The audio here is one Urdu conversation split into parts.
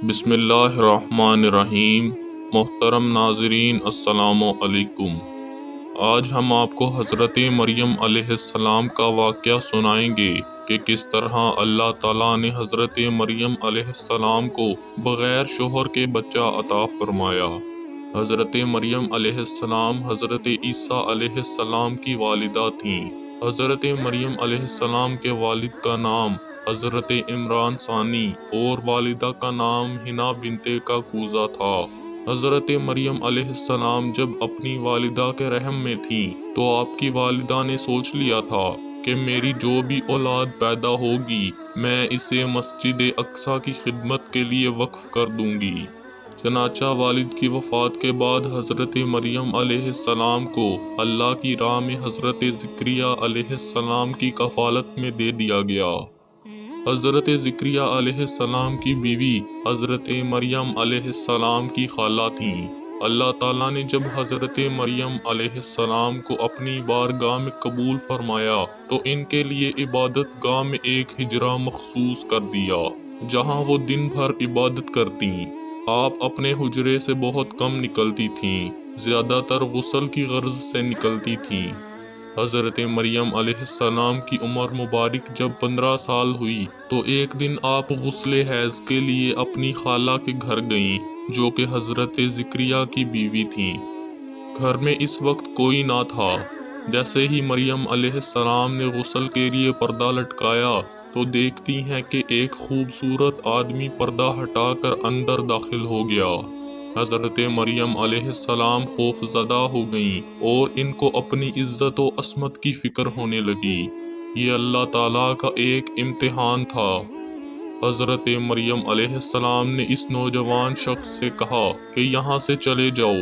بسم اللہ الرحمن الرحیم۔ محترم ناظرین السلام علیکم۔ آج ہم آپ کو حضرت مریم علیہ السلام کا واقعہ سنائیں گے کہ کس طرح اللہ تعالیٰ نے حضرت مریم علیہ السلام کو بغیر شوہر کے بچہ عطا فرمایا۔ حضرت مریم علیہ السلام حضرت عیسیٰ علیہ السلام کی والدہ تھیں۔ حضرت مریم علیہ السلام کے والد کا نام حضرت عمران ثانی اور والدہ کا نام حنا بنت کاکوزہ تھا۔ حضرت مریم علیہ السلام جب اپنی والدہ کے رحم میں تھیں تو آپ کی والدہ نے سوچ لیا تھا کہ میری جو بھی اولاد پیدا ہوگی میں اسے مسجد اقصیٰ کی خدمت کے لیے وقف کر دوں گی۔ چنانچہ والد کی وفات کے بعد حضرت مریم علیہ السلام کو اللہ کی راہ میں حضرت زکریا علیہ السلام کی کفالت میں دے دیا گیا۔ حضرت زکریا علیہ السلام کی بیوی حضرت مریم علیہ السلام کی خالہ تھیں۔ اللہ تعالیٰ نے جب حضرت مریم علیہ السلام کو اپنی بارگاہ میں قبول فرمایا تو ان کے لیے عبادت گاہ میں ایک حجرہ مخصوص کر دیا جہاں وہ دن بھر عبادت کرتیں۔ آپ اپنے حجرے سے بہت کم نکلتی تھیں، زیادہ تر غسل کی غرض سے نکلتی تھیں۔ حضرت مریم علیہ السلام کی عمر مبارک جب 15 سال ہوئی تو ایک دن آپ غسل حیض کے لیے اپنی خالہ کے گھر گئیں جو کہ حضرت زکریا کی بیوی تھیں۔ گھر میں اس وقت کوئی نہ تھا۔ جیسے ہی مریم علیہ السلام نے غسل کے لیے پردہ لٹکایا تو دیکھتی ہیں کہ ایک خوبصورت آدمی پردہ ہٹا کر اندر داخل ہو گیا۔ حضرت مریم علیہ السلام خوف زدہ ہو گئیں اور ان کو اپنی عزت و عصمت کی فکر ہونے لگی۔ یہ اللہ تعالیٰ کا ایک امتحان تھا۔ حضرت مریم علیہ السلام نے اس نوجوان شخص سے کہا کہ یہاں سے چلے جاؤ۔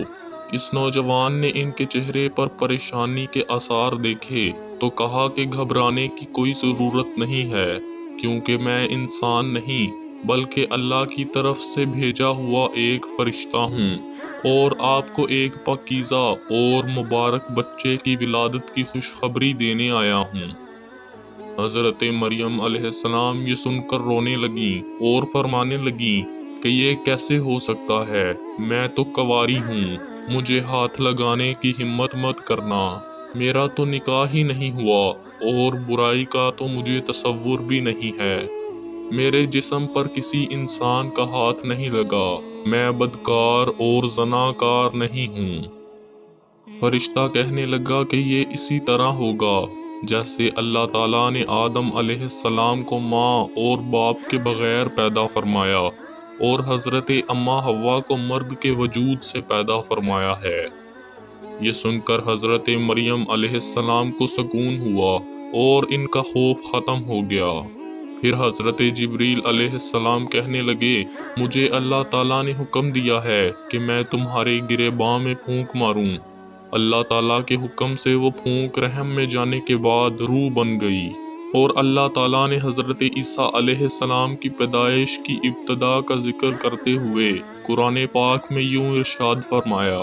اس نوجوان نے ان کے چہرے پر پریشانی کے آثار دیکھے تو کہا کہ گھبرانے کی کوئی ضرورت نہیں ہے، کیونکہ میں انسان نہیں بلکہ اللہ کی طرف سے بھیجا ہوا ایک فرشتہ ہوں اور آپ کو ایک پاکیزہ اور مبارک بچے کی ولادت کی خوشخبری دینے آیا ہوں۔ حضرت مریم علیہ السلام یہ سن کر رونے لگیں اور فرمانے لگیں کہ یہ کیسے ہو سکتا ہے، میں تو کنواری ہوں، مجھے ہاتھ لگانے کی ہمت مت کرنا، میرا تو نکاح ہی نہیں ہوا اور برائی کا تو مجھے تصور بھی نہیں ہے، میرے جسم پر کسی انسان کا ہاتھ نہیں لگا، میں بدکار اور زناکار نہیں ہوں۔ فرشتہ کہنے لگا کہ یہ اسی طرح ہوگا جیسے اللہ تعالیٰ نے آدم علیہ السلام کو ماں اور باپ کے بغیر پیدا فرمایا اور حضرت اماں حوا کو مرد کے وجود سے پیدا فرمایا ہے۔ یہ سن کر حضرت مریم علیہ السلام کو سکون ہوا اور ان کا خوف ختم ہو گیا۔ پھر حضرت جبریل علیہ السلام کہنے لگے، مجھے اللہ تعالیٰ نے حکم دیا ہے کہ میں تمہارے گریباں میں پھونک ماروں۔ اللہ تعالیٰ کے حکم سے وہ پھونک رحم میں جانے کے بعد روح بن گئی اور اللہ تعالیٰ نے حضرت عیسیٰ علیہ السلام کی پیدائش کی ابتدا کا ذکر کرتے ہوئے قرآن پاک میں یوں ارشاد فرمایا،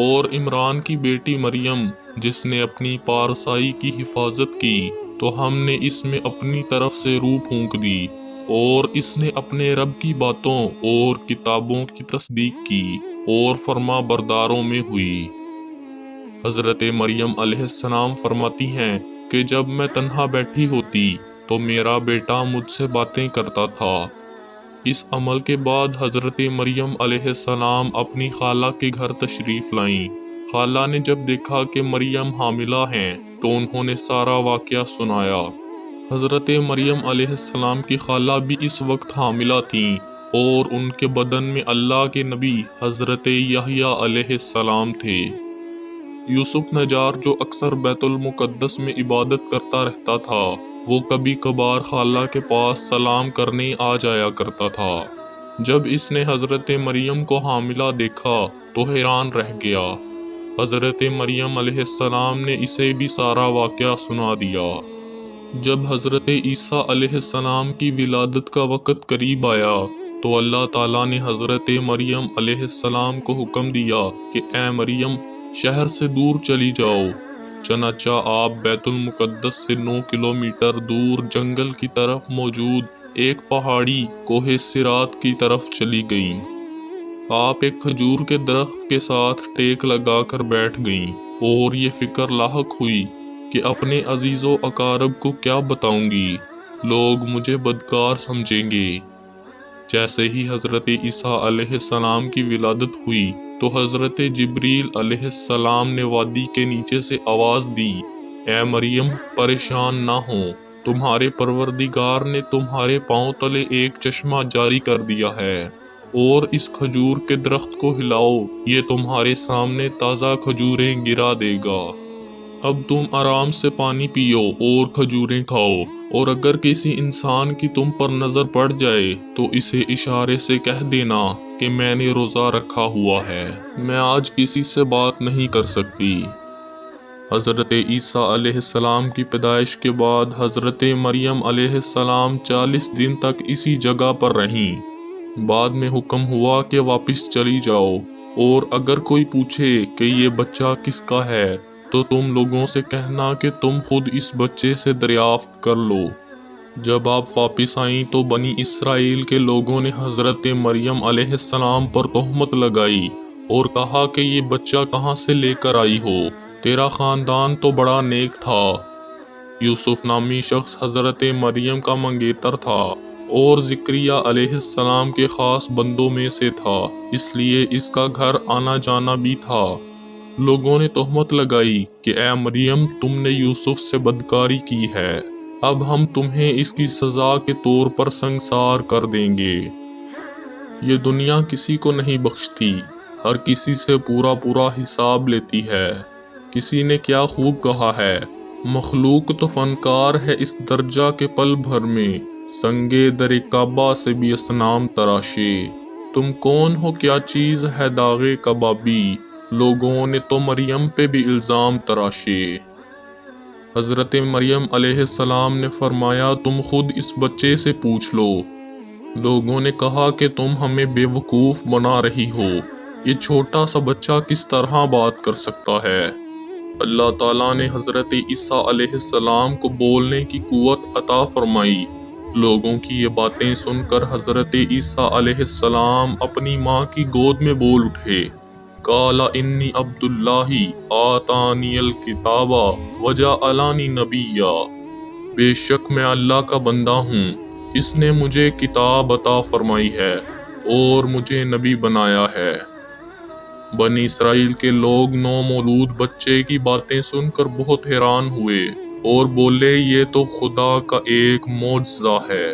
اور عمران کی بیٹی مریم جس نے اپنی پارسائی کی حفاظت کی تو ہم نے اس میں اپنی طرف سے روح پھونک دی اور اس نے اپنے رب کی باتوں اور کتابوں کی تصدیق کی اور فرما برداروں میں ہوئی۔ حضرت مریم علیہ السلام فرماتی ہیں کہ جب میں تنہا بیٹھی ہوتی تو میرا بیٹا مجھ سے باتیں کرتا تھا۔ اس عمل کے بعد حضرت مریم علیہ السلام اپنی خالہ کے گھر تشریف لائیں۔ خالہ نے جب دیکھا کہ مریم حاملہ ہیں تو انہوں نے سارا واقعہ سنایا۔ حضرت مریم علیہ السلام کی خالہ بھی اس وقت حاملہ تھیں اور ان کے بدن میں اللہ کے نبی حضرت یحییٰ علیہ السلام تھے۔ یوسف نجار جو اکثر بیت المقدس میں عبادت کرتا رہتا تھا، وہ کبھی کبھار خالہ کے پاس سلام کرنے آ جایا کرتا تھا۔ جب اس نے حضرت مریم کو حاملہ دیکھا تو حیران رہ گیا۔ حضرت مریم علیہ السلام نے اسے بھی سارا واقعہ سنا دیا۔ جب حضرت عیسیٰ علیہ السلام کی ولادت کا وقت قریب آیا تو اللہ تعالیٰ نے حضرت مریم علیہ السلام کو حکم دیا کہ اے مریم شہر سے دور چلی جاؤ۔ چنانچہ آپ بیت المقدس سے 9 کلومیٹر دور جنگل کی طرف موجود ایک پہاڑی کوہ سرات کی طرف چلی گئیں۔ آپ ایک کھجور کے درخت کے ساتھ ٹیک لگا کر بیٹھ گئیں اور یہ فکر لاحق ہوئی کہ اپنے عزیز و اقارب کو کیا بتاؤں گی، لوگ مجھے بدکار سمجھیں گے۔ جیسے ہی حضرت عیسیٰ علیہ السلام کی ولادت ہوئی تو حضرت جبریل علیہ السلام نے وادی کے نیچے سے آواز دی، اے مریم پریشان نہ ہو، تمہارے پروردگار نے تمہارے پاؤں تلے ایک چشمہ جاری کر دیا ہے، اور اس کھجور کے درخت کو ہلاؤ، یہ تمہارے سامنے تازہ کھجوریں گرا دے گا۔ اب تم آرام سے پانی پیو اور کھجوریں کھاؤ، اور اگر کسی انسان کی تم پر نظر پڑ جائے تو اسے اشارے سے کہہ دینا کہ میں نے روزہ رکھا ہوا ہے، میں آج کسی سے بات نہیں کر سکتی۔ حضرت عیسیٰ علیہ السلام کی پیدائش کے بعد حضرت مریم علیہ السلام 40 دن تک اسی جگہ پر رہیں۔ بعد میں حکم ہوا کہ واپس چلی جاؤ، اور اگر کوئی پوچھے کہ یہ بچہ کس کا ہے تو تم لوگوں سے کہنا کہ تم خود اس بچے سے دریافت کر لو۔ جب آپ واپس آئیں تو بنی اسرائیل کے لوگوں نے حضرت مریم علیہ السلام پر تہمت لگائی اور کہا کہ یہ بچہ کہاں سے لے کر آئی ہو، تیرا خاندان تو بڑا نیک تھا۔ یوسف نامی شخص حضرت مریم کا منگیتر تھا اور زکریا علیہ السلام کے خاص بندوں میں سے تھا، اس لیے اس کا گھر آنا جانا بھی تھا۔ لوگوں نے تہمت لگائی کہ اے مریم تم نے یوسف سے بدکاری کی ہے، اب ہم تمہیں اس کی سزا کے طور پر سنگسار کر دیں گے۔ یہ دنیا کسی کو نہیں بخشتی، ہر کسی سے پورا حساب لیتی ہے۔ کسی نے کیا خوب کہا ہے، مخلوق تو فنکار ہے اس درجہ کے پل بھر میں، سنگے در کعبہ سے بھی اصنام تراشے۔ تم کون ہو کیا چیز ہے داغے کبابی، لوگوں نے تو مریم پہ بھی الزام تراشے۔ حضرت مریم علیہ السلام نے فرمایا تم خود اس بچے سے پوچھ لو۔ لوگوں نے کہا کہ تم ہمیں بے وقوف بنا رہی ہو، یہ چھوٹا سا بچہ کس طرح بات کر سکتا ہے۔ اللہ تعالیٰ نے حضرت عیسیٰ علیہ السلام کو بولنے کی قوت عطا فرمائی۔ لوگوں کی یہ باتیں سن کر حضرت عیسیٰ علیہ السلام اپنی ماں کی گود میں بول اٹھے، قال انی عبد اللہ آتانی الکتاب وجعلنی نبیا، بے شک میں اللہ کا بندہ ہوں، اس نے مجھے کتاب عطا فرمائی ہے اور مجھے نبی بنایا ہے۔ بنی اسرائیل کے لوگ نومولود بچے کی باتیں سن کر بہت حیران ہوئے اور بولے یہ تو خدا کا ایک معجزہ ہے۔